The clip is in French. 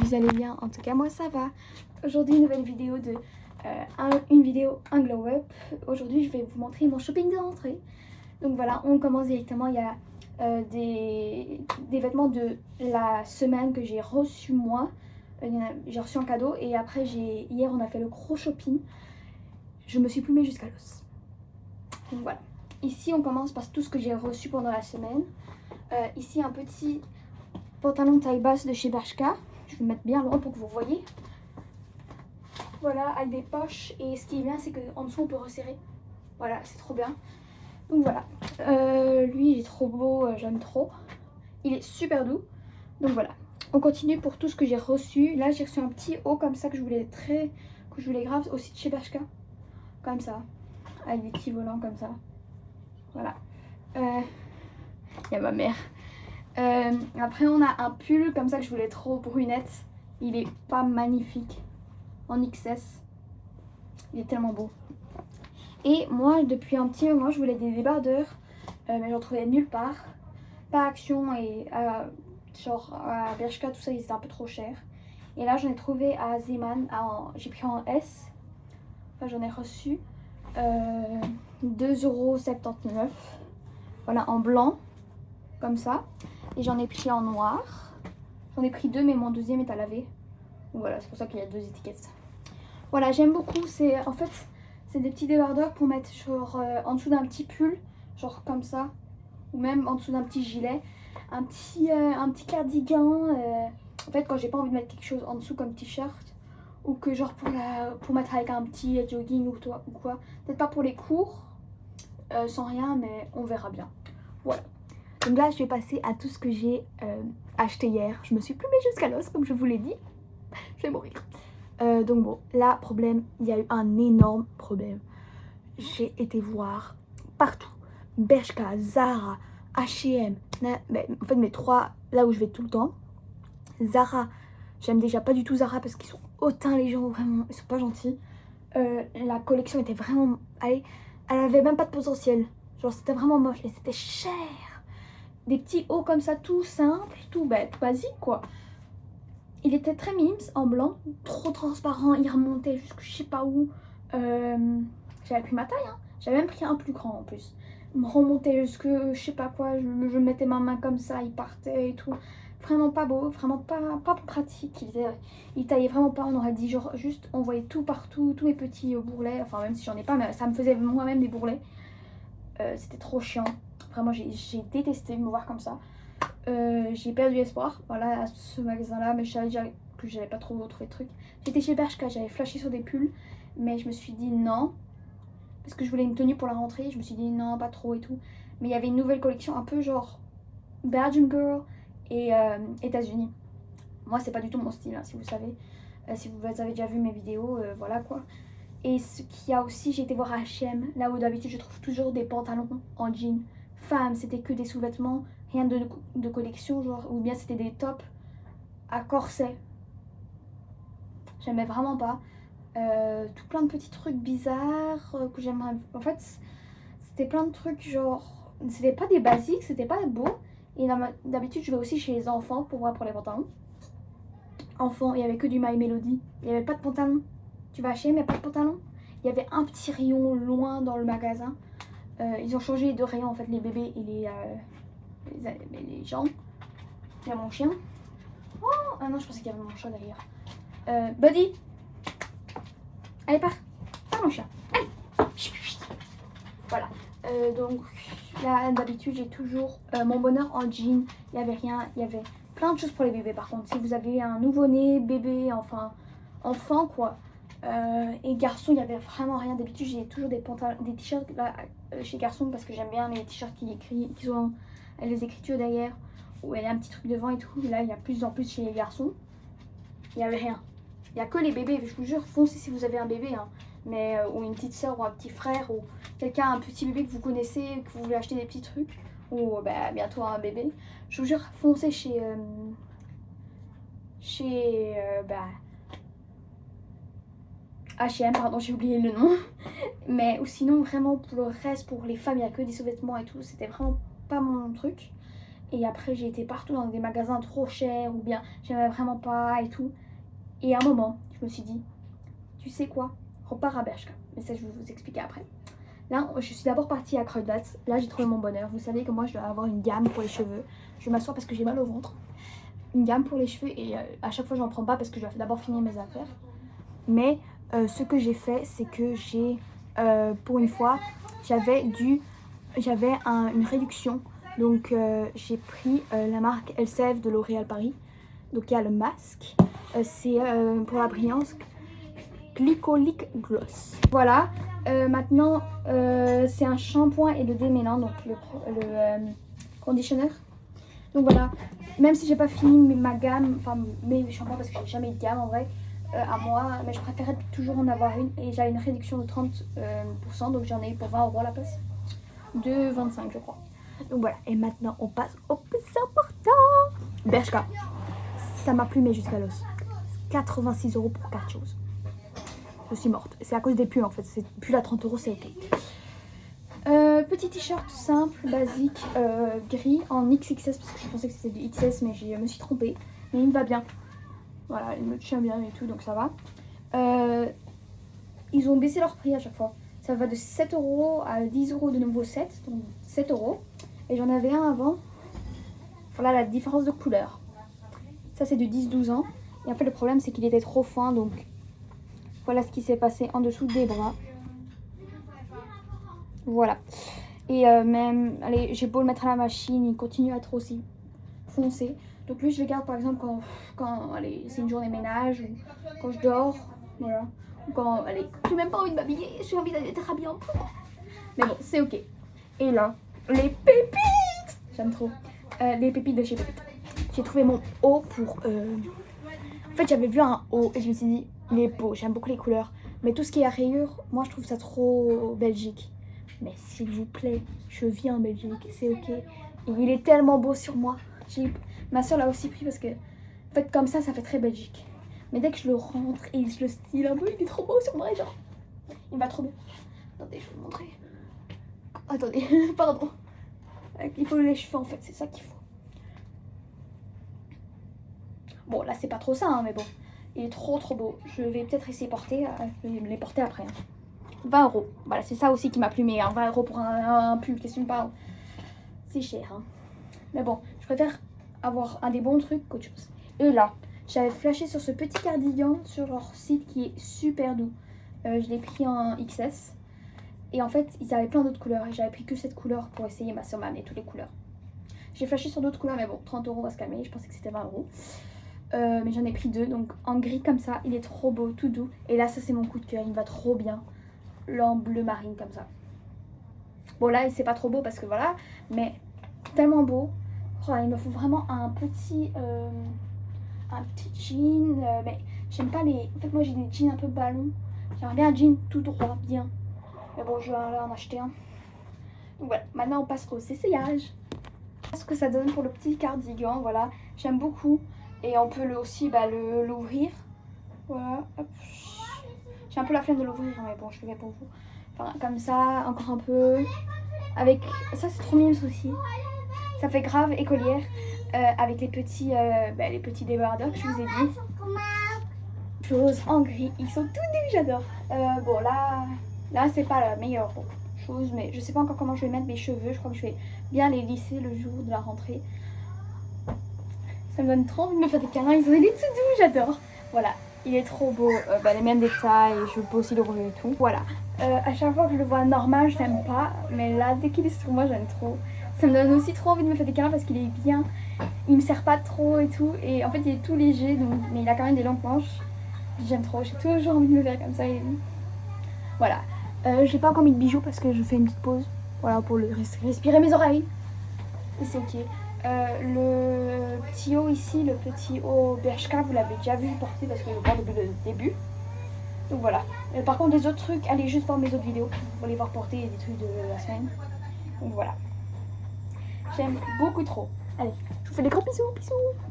vous allez bien. En tout cas, moi ça va. Aujourd'hui, nouvelle vidéo de une vidéo un glow up. Aujourd'hui, je vais vous montrer mon shopping de rentrée. Donc voilà, on commence directement. Il y a des vêtements de la semaine que j'ai reçu moi. J'ai reçu en cadeau et après hier on a fait le gros shopping. Je me suis plumée jusqu'à l'os. Donc voilà. Ici on commence par tout ce que j'ai reçu pendant la semaine. Ici un petit pantalon taille basse de chez Bershka. Je vais le mettre bien loin pour que vous voyez. Voilà, avec des poches. Et ce qui est bien, c'est qu'en dessous, on peut resserrer. Voilà, c'est trop bien. Donc voilà. Lui, il est trop beau. J'aime trop. Il est super doux. Donc voilà. On continue pour tout ce que j'ai reçu. Là, j'ai reçu un petit haut comme ça que je voulais grave aussi de chez Bershka. Comme ça. Avec des petits volants comme ça. Voilà. Il y a ma mère. Après, on a un pull comme ça que je voulais trop, brunette. Il est pas magnifique. En XS. Il est tellement beau. Et moi, depuis un petit moment, je voulais des débardeurs. Mais j'en trouvais nulle part. Pas Action et genre à Bershka, tout ça, ils étaient un peu trop chers. Et là, j'en ai trouvé à Zeeman. J'ai pris en S. Enfin, j'en ai reçu 2,79 €. Voilà, en blanc. Comme ça. Et j'en ai pris en noir. J'en ai pris deux, mais mon deuxième est à laver. Donc voilà, c'est pour ça qu'il y a deux étiquettes. Voilà, j'aime beaucoup. En fait, c'est des petits débardeurs pour mettre genre en dessous d'un petit pull, genre comme ça, ou même en dessous d'un petit gilet, un petit cardigan. En fait, quand j'ai pas envie de mettre quelque chose en dessous comme t-shirt, ou que genre pour mettre avec un petit jogging ou quoi. Peut-être pas pour les cours, sans rien, mais on verra bien. Voilà. Donc là, je vais passer à tout ce que j'ai acheté hier. Je me suis plumée jusqu'à l'os, comme je vous l'ai dit. Je vais mourir. Donc bon, là, problème, il y a eu un énorme problème. J'ai été voir partout. Bershka, Zara, H&M. En fait, mes trois, là où je vais tout le temps. Zara, j'aime déjà pas du tout Zara parce qu'ils sont hautains les gens, vraiment, ils sont pas gentils. La collection était vraiment... elle avait même pas de potentiel. Genre, c'était vraiment moche et c'était cher. Des petits hauts comme ça, tout simple, tout bête, basique quoi. Il était très mimes, en blanc, trop transparent, il remontait jusque je sais pas où. J'avais pris ma taille, hein. J'avais même pris un plus grand en plus. Il me remontait jusque je sais pas quoi, je mettais ma main comme ça, il partait et tout. Vraiment pas beau, vraiment pas pratique. Il taillait vraiment pas, on aurait dit genre juste on voyait tout partout, tous les petits bourrelets. Enfin même si j'en ai pas, mais ça me faisait moi-même des bourrelets. C'était trop chiant. Vraiment j'ai détesté me voir comme ça. J'ai perdu espoir, voilà, à ce magasin-là, mais je savais déjà que j'allais pas trop trouver de trucs. J'étais chez Bershka, j'avais flashé sur des pulls, mais je me suis dit non, parce que je voulais une tenue pour la rentrée, je me suis dit non, pas trop et tout. Mais il y avait une nouvelle collection un peu genre Belgian Girl et États-Unis. Moi, c'est pas du tout mon style, hein, si vous savez. Si vous avez déjà vu mes vidéos, voilà quoi. Et ce qu'il y a aussi, j'ai été voir H&M, là où d'habitude je trouve toujours des pantalons en jean. Femmes, c'était que des sous-vêtements, rien de collection, genre, ou bien c'était des tops à corset. J'aimais vraiment pas. Tout plein de petits trucs bizarres que j'aimerais. En fait, c'était plein de trucs genre. C'était pas des basiques, c'était pas beau. Et d'habitude, je vais aussi chez les enfants pour voir pour les pantalons. Enfants, il y avait que du My Melody. Il y avait pas de pantalon. Tu vas acheter, mais pas de pantalon. Il y avait un petit rayon loin dans le magasin. Ils ont changé de rayon en fait, les bébés et les gens. Il y a mon chien. Oh, ah non, je pensais qu'il y avait mon chat derrière. Buddy, allez, pars mon chien. Allez. Voilà. Donc là, d'habitude, j'ai toujours mon bonheur en jean. Il n'y avait rien. Il y avait plein de choses pour les bébés. Par contre, si vous avez un nouveau-né, bébé, enfin, enfant quoi. Et garçon, il n'y avait vraiment rien. D'habitude, j'ai toujours des t-shirts chez garçon parce que j'aime bien les t-shirts qui ont les écritures derrière où il y a un petit truc devant et tout. Là, il y a plus en plus chez les garçons. Il n'y avait rien. Il n'y a que les bébés. Je vous jure, foncez si vous avez un bébé. Hein. Mais, ou une petite soeur ou un petit frère ou quelqu'un, un petit bébé que vous connaissez, que vous voulez acheter des petits trucs. Ou bientôt un bébé. Je vous jure, foncez chez H&M, pardon, j'ai oublié le nom. Mais ou sinon, vraiment, pour le reste, pour les femmes, il n'y a que des sous-vêtements et tout. C'était vraiment pas mon truc. Et après, j'ai été partout dans des magasins trop chers ou bien j'aimais vraiment pas et tout. Et à un moment, je me suis dit, tu sais quoi, repars à Bershka. Mais ça, je vais vous expliquer après. Là, je suis d'abord partie à Kruidvat. Là, j'ai trouvé mon bonheur. Vous savez que moi, je dois avoir une gamme pour les cheveux. Je m'assois parce que j'ai mal au ventre. Une gamme pour les cheveux et à chaque fois, j'en prends pas parce que je dois d'abord finir mes affaires. Mais ce que j'ai fait, c'est que j'ai, pour une fois, j'avais une réduction. Donc, j'ai pris la marque Elseve de L'Oréal Paris. Donc, il y a le masque. C'est pour la brillance Glycolic Gloss. Voilà. Maintenant, c'est un shampoing et le démêlant, donc le conditionneur. Donc voilà. Même si j'ai pas fini ma gamme, enfin mes shampoings parce que j'ai jamais eu de gamme en vrai à moi, mais je préférais toujours en avoir une et j'avais une réduction de 30%, donc j'en ai eu pour 20 € à la place. De 25 je crois. Donc voilà. Et maintenant on passe au plus important. Bershka. Ça m'a plumé jusqu'à l'os. 86 € pour 4 choses. Je suis morte. C'est à cause des pulls en fait. C'est pull à 30 €, c'est ok. Petit t-shirt simple, basique, gris en XXS parce que je pensais que c'était du XS mais je me suis trompée. Mais il me va bien. Voilà, il me tient bien et tout donc ça va. Ils ont baissé leur prix à chaque fois. Ça va de 7 € à 10 € de nouveau 7, donc 7 €. Et j'en avais un avant. Voilà la différence de couleur. Ça c'est de 10-12 ans. Et en fait le problème c'est qu'il était trop fin donc voilà ce qui s'est passé en dessous des bras. Voilà. Et même, allez, j'ai beau le mettre à la machine, il continue à être aussi foncé. Donc lui, je le garde par exemple quand allez, c'est une journée ménage ou quand je dors. Voilà. Ou quand, allez, j'ai même pas envie de m'habiller, j'ai envie d'être habillée en poudre. Mais bon, c'est ok. Et là, les pépites. J'aime trop. Les pépites de chez Pépite. J'ai trouvé mon haut pour... En fait, j'avais vu un haut et je me suis dit, il est beau, j'aime beaucoup les couleurs. Mais tout ce qui est à rayures, moi je trouve ça trop Belgique. Mais s'il vous plaît, je vis en Belgique, c'est ok. Et il est tellement beau sur moi. Ma soeur l'a aussi pris parce que, en fait, comme ça fait très Belgique. Mais dès que je le rentre et je le style un peu, il est trop beau sur moi, genre. Il me va trop bien. Attendez, je vais vous montrer. Attendez, pardon. Il faut les cheveux en fait, c'est ça qu'il faut. Bon, là c'est pas trop ça, hein, mais bon. Il est trop beau. Je vais peut-être essayer de porter. Je vais me les porter après. Hein. 20 €. Voilà, c'est ça aussi qui m'a plumé. Hein. 20 € pour un pull, qu'est-ce que tu me parles? C'est cher. Hein. Mais bon, je préfère avoir un des bons trucs qu'autre chose. Et là, j'avais flashé sur ce petit cardigan sur leur site qui est super doux. Je l'ai pris en XS. Et en fait, ils avaient plein d'autres couleurs. Et j'avais pris que cette couleur pour essayer. Ma soeur m'a amené toutes les couleurs. J'ai flashé sur d'autres couleurs, mais bon, 30 € va se calmer. Je pensais que c'était 20 €. Mais j'en ai pris deux, donc en gris comme ça, il est trop beau, tout doux. Et là, ça c'est mon coup de cœur, il me va trop bien. En bleu marine comme ça. Bon là, c'est pas trop beau parce que voilà, mais tellement beau. Oh, il me faut vraiment un petit jean. Mais j'aime pas les... En fait, moi j'ai des jeans un peu ballons. J'aimerais bien un jean tout droit, bien. Mais bon, je vais en acheter un. Donc voilà, maintenant on passe au essayage. Ce que ça donne pour le petit cardigan, voilà. J'aime beaucoup. Et on peut aussi l'ouvrir. Voilà, hop. J'ai un peu la flemme de l'ouvrir, mais bon, je le fais pour vous. Enfin, comme ça, encore un peu. Avec ça, c'est trop mignon aussi. Ça fait grave écolière. Avec les petits débardeurs que je vous ai dit. Rose en gris, ils sont tout doux, j'adore. Bon, là c'est pas la meilleure chose, mais je sais pas encore comment je vais mettre mes cheveux. Je crois que je vais bien les lisser le jour de la rentrée. Ça me donne trop envie de me faire des câlins, il est tout doux, j'adore. Voilà, il est trop beau, les mêmes détails, je peux aussi l'ouvrir et tout. Voilà, à chaque fois que je le vois normal, je n'aime pas, mais là, dès qu'il est sur moi, j'aime trop. Ça me donne aussi trop envie de me faire des câlins parce qu'il est bien, il me serre pas trop et tout. Et en fait, il est tout léger, donc, mais il a quand même des longues manches. J'aime trop, j'ai toujours envie de me faire comme ça. Et... Voilà, j'ai pas encore mis de bijoux parce que je fais une petite pause. Voilà, pour respirer mes oreilles. Et c'est ok. Le petit haut ici, le petit haut Bershka, vous l'avez déjà vu porter parce que je le vois depuis le début. Donc voilà. Par contre, les autres trucs, allez juste voir mes autres vidéos. Vous allez voir porter des trucs de la semaine. Donc voilà. J'aime beaucoup trop. Allez, je vous fais des gros bisous, bisous.